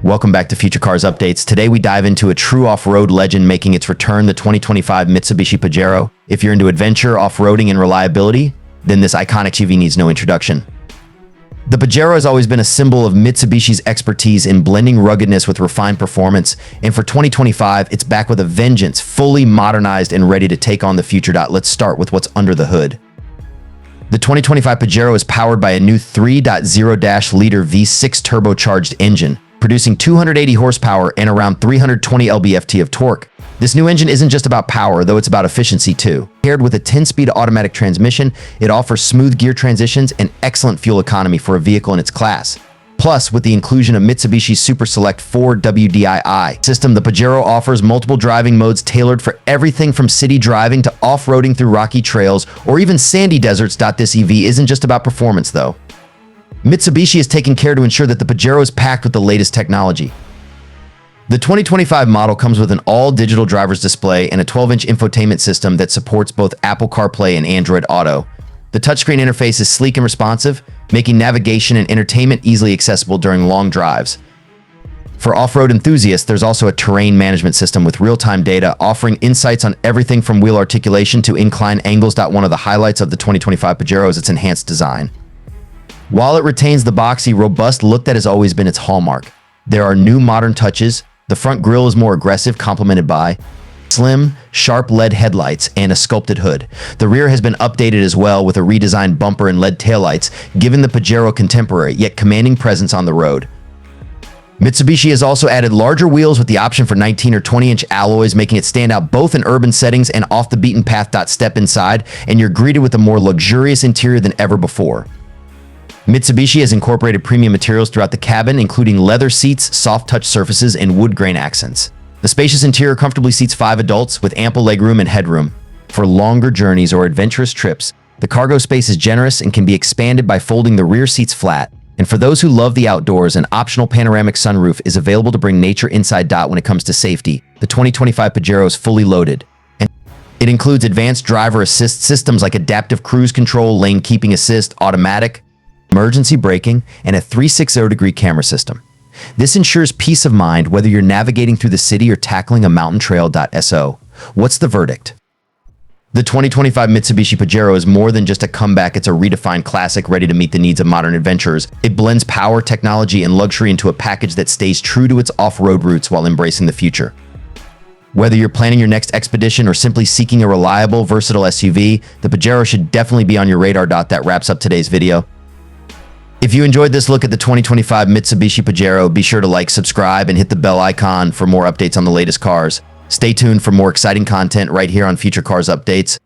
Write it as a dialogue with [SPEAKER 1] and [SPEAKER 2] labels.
[SPEAKER 1] Welcome back to Future Cars Updates. Today we dive into a true off-road legend making its return, the 2025 Mitsubishi Pajero. If you're into adventure, off-roading, and reliability, then this iconic SUV needs no introduction. The Pajero has always been a symbol of Mitsubishi's expertise in blending ruggedness with refined performance, and for 2025, it's back with a vengeance, fully modernized and ready to take on the future. Let's start with what's under the hood. The 2025 Pajero is powered by a new 3.0-liter V6 turbocharged engine, producing 280 horsepower and around 320 lb-ft of torque. This new engine isn't just about power, though it's about efficiency too. Paired with a 10-speed automatic transmission, it offers smooth gear transitions and excellent fuel economy for a vehicle in its class. Plus, with the inclusion of Mitsubishi's Super Select 4 WDII system, the Pajero offers multiple driving modes tailored for everything from city driving to off-roading through rocky trails or even sandy deserts. This EV isn't just about performance though. Mitsubishi is taking care to ensure that the Pajero is packed with the latest technology. The 2025 model comes with an all-digital driver's display and a 12-inch infotainment system that supports both Apple CarPlay and Android Auto. The touchscreen interface is sleek and responsive, making navigation and entertainment easily accessible during long drives. For off-road enthusiasts, there's also a terrain management system with real-time data offering insights on everything from wheel articulation to incline angles. One of the highlights of the 2025 Pajero is its enhanced design. While it retains the boxy, robust look that has always been its hallmark, there are new modern touches. The front grille is more aggressive, complemented by slim, sharp LED headlights and a sculpted hood. The rear has been updated as well with a redesigned bumper and LED taillights, giving the Pajero contemporary yet commanding presence on the road. Mitsubishi has also added larger wheels with the option for 19 or 20-inch alloys, making it stand out both in urban settings and off the beaten path. Step inside, and you're greeted with a more luxurious interior than ever before. Mitsubishi has incorporated premium materials throughout the cabin, including leather seats, soft touch surfaces, and wood grain accents. The spacious interior comfortably seats 5 adults with ample legroom and headroom. For longer journeys or adventurous trips, the cargo space is generous and can be expanded by folding the rear seats flat. And for those who love the outdoors, an optional panoramic sunroof is available to bring nature inside. When it comes to safety, the 2025 Pajero is fully loaded. And it includes advanced driver assist systems like adaptive cruise control, lane keeping assist, automatic, emergency braking, and a 360-degree camera system. This ensures peace of mind whether you're navigating through the city or tackling a mountain trail. So, what's the verdict? The 2025 Mitsubishi Pajero is more than just a comeback, it's a redefined classic ready to meet the needs of modern adventurers. It blends power, technology, and luxury into a package that stays true to its off-road roots while embracing the future. Whether you're planning your next expedition or simply seeking a reliable, versatile SUV, the Pajero should definitely be on your radar. That wraps up today's video. If you enjoyed this look at the 2025 Mitsubishi Pajero, be sure to like, subscribe, and hit the bell icon for more updates on the latest cars. Stay tuned for more exciting content right here on Future Cars Updates.